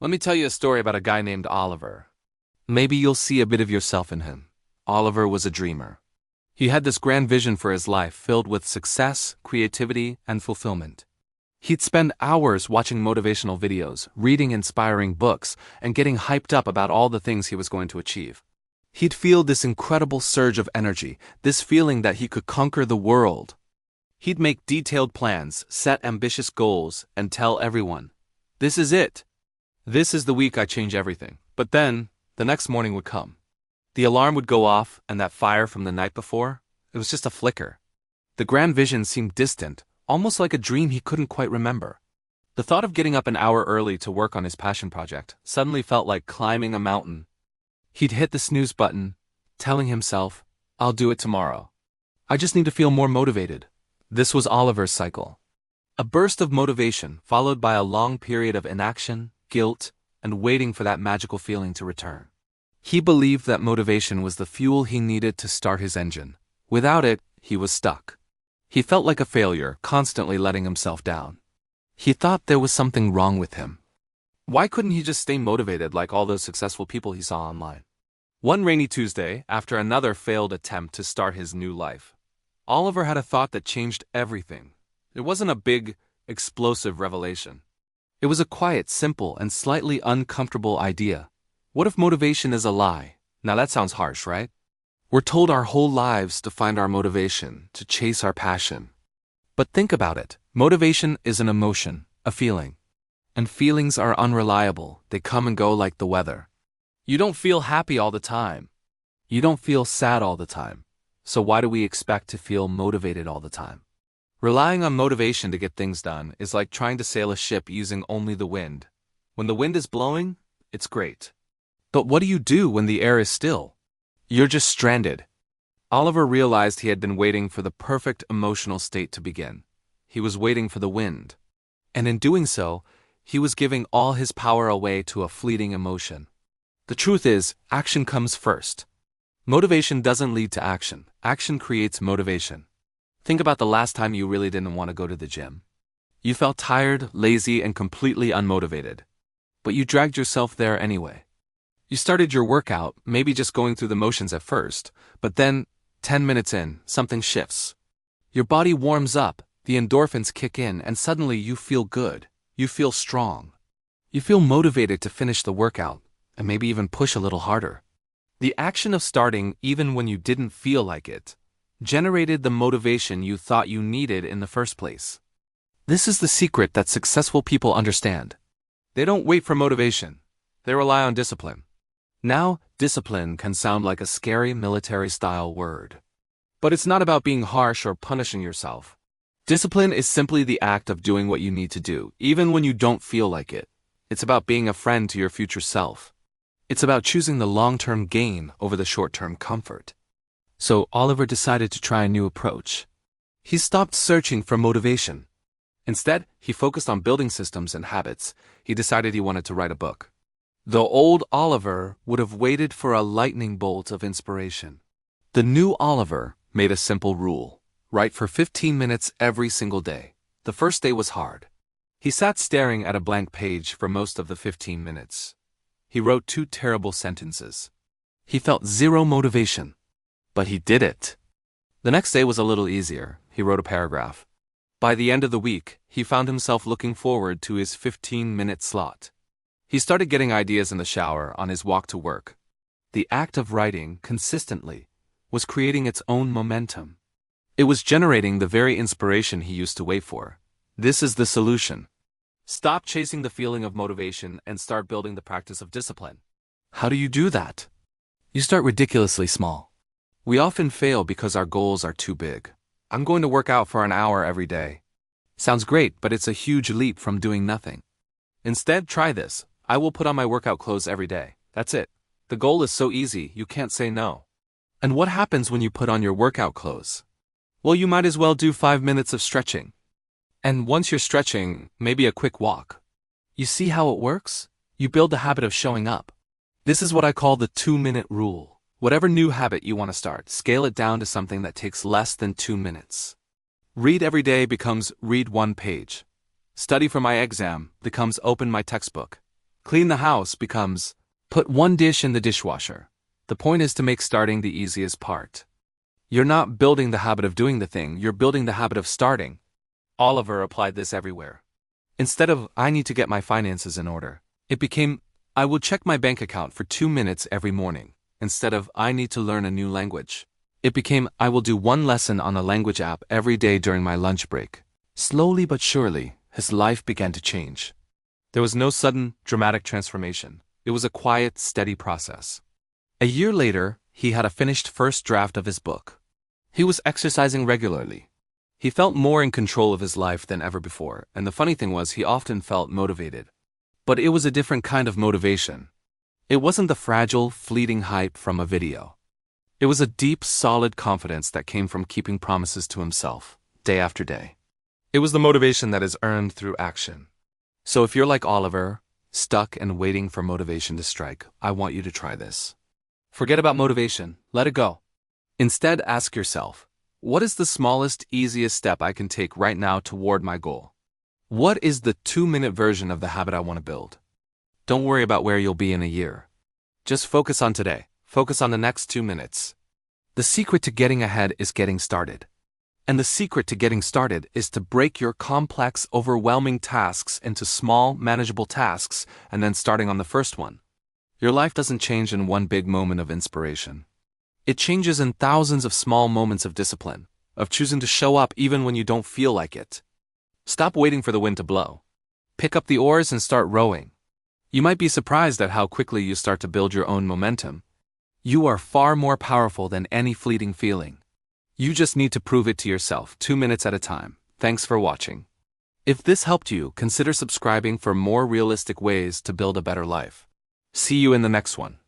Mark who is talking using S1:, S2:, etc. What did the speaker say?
S1: Let me tell you a story about a guy named Oliver. Maybe you'll see a bit of yourself in him. Oliver was a dreamer. He had this grand vision for his life filled with success, creativity, and fulfillment. He'd spend hours watching motivational videos, reading inspiring books, and getting hyped up about all the things he was going to achieve. He'd feel this incredible surge of energy, this feeling that he could conquer the world. He'd make detailed plans, set ambitious goals, and tell everyone, "This is it. This is the week I change everything." But then, the next morning would come. The alarm would go off, and that fire from the night before, it was just a flicker. The grand vision seemed distant, almost like a dream he couldn't quite remember. The thought of getting up an hour early to work on his passion project suddenly felt like climbing a mountain. He'd hit the snooze button, telling himself, "I'll do it tomorrow. I just need to feel more motivated." This was Oliver's cycle. A burst of motivation followed by a long period of inaction, guilt, and waiting for that magical feeling to return. He believed that motivation was the fuel he needed to start his engine. Without it, he was stuck. He felt like a failure, constantly letting himself down. He thought there was something wrong with him. Why couldn't he just stay motivated like all those successful people he saw online? One rainy Tuesday, after another failed attempt to start his new life, Oliver had a thought that changed everything. It wasn't a big, explosive revelation. It was a quiet, simple, and slightly uncomfortable idea. What if motivation is a lie? Now that sounds harsh, right? We're told our whole lives to find our motivation, to chase our passion. But think about it. Motivation is an emotion, a feeling. And feelings are unreliable. They come and go like the weather. You don't feel happy all the time. You don't feel sad all the time. So why do we expect to feel motivated all the time? Relying on motivation to get things done is like trying to sail a ship using only the wind. When the wind is blowing, it's great. But what do you do when the air is still? You're just stranded. Oliver realized he had been waiting for the perfect emotional state to begin. He was waiting for the wind. And in doing so, he was giving all his power away to a fleeting emotion. The truth is, action comes first. Motivation doesn't lead to action. Action creates motivation. Think about the last time you really didn't want to go to the gym. You felt tired, lazy, and completely unmotivated. But you dragged yourself there anyway. You started your workout, maybe just going through the motions at first, but then, 10 minutes in, something shifts. Your body warms up, the endorphins kick in, and suddenly you feel good. You feel strong. You feel motivated to finish the workout, and maybe even push a little harder. The action of starting, even when you didn't feel like it, generated the motivation you thought you needed in the first place. This is the secret that successful people understand. They don't wait for motivation. They rely on discipline. Now, discipline can sound like a scary military-style word. But it's not about being harsh or punishing yourself. Discipline is simply the act of doing what you need to do, even when you don't feel like it. It's about being a friend to your future self. It's about choosing the long-term gain over the short-term comfort. So Oliver decided to try a new approach. He stopped searching for motivation. Instead, he focused on building systems and habits. He decided he wanted to write a book. The old Oliver would have waited for a lightning bolt of inspiration. The new Oliver made a simple rule: write for 15 minutes every single day. The first day was hard. He sat staring at a blank page for most of the 15 minutes. He wrote 2 terrible sentences. He felt zero motivation. But he did it. The next day was a little easier. He wrote a paragraph. By the end of the week, he found himself looking forward to his 15-minute slot. He started getting ideas in the shower on his walk to work. The act of writing consistently was creating its own momentum. It was generating the very inspiration he used to wait for. This is the solution. Stop chasing the feeling of motivation and start building the practice of discipline. How do you do that? You start ridiculously small. We often fail because our goals are too big. I'm going to work out for an hour every day. Sounds great, but it's a huge leap from doing nothing. Instead, try this. I will put on my workout clothes every day. That's it. The goal is so easy, you can't say no. And what happens when you put on your workout clothes? Well, you might as well do 5 minutes of stretching. And once you're stretching, maybe a quick walk. You see how it works? You build the habit of showing up. This is what I call the 2-minute rule. Whatever new habit you want to start, scale it down to something that takes less than 2 minutes. Read every day becomes read 1 page. Study for my exam becomes open my textbook. Clean the house becomes put one dish in the dishwasher. The point is to make starting the easiest part. You're not building the habit of doing the thing, you're building the habit of starting. Oliver applied this everywhere. Instead of, I need to get my finances in order, it became, I will check my bank account for 2 minutes every morning. Instead of, I need to learn a new language, it became, I will do one lesson on a language app every day during my lunch break. Slowly but surely, his life began to change. There was no sudden, dramatic transformation. It was a quiet, steady process. A year later, he had a finished first draft of his book. He was exercising regularly. He felt more in control of his life than ever before, and the funny thing was he often felt motivated. But it was a different kind of motivation. It wasn't the fragile, fleeting hype from a video. It was a deep, solid confidence that came from keeping promises to himself, day after day. It was the motivation that is earned through action. So if you're like Oliver, stuck and waiting for motivation to strike, I want you to try this. Forget about motivation, let it go. Instead, ask yourself, what is the smallest, easiest step I can take right now toward my goal? What is the 2-minute version of the habit I want to build? Don't worry about where you'll be in a year. Just focus on today. Focus on the next 2 minutes. The secret to getting ahead is getting started. And the secret to getting started is to break your complex, overwhelming tasks into small, manageable tasks and then starting on the first one. Your life doesn't change in one big moment of inspiration. It changes in thousands of small moments of discipline, of choosing to show up even when you don't feel like it. Stop waiting for the wind to blow. Pick up the oars and start rowing. You might be surprised at how quickly you start to build your own momentum. You are far more powerful than any fleeting feeling. You just need to prove it to yourself 2 minutes at a time. Thanks for watching. If this helped you, consider subscribing for more realistic ways to build a better life. See you in the next one.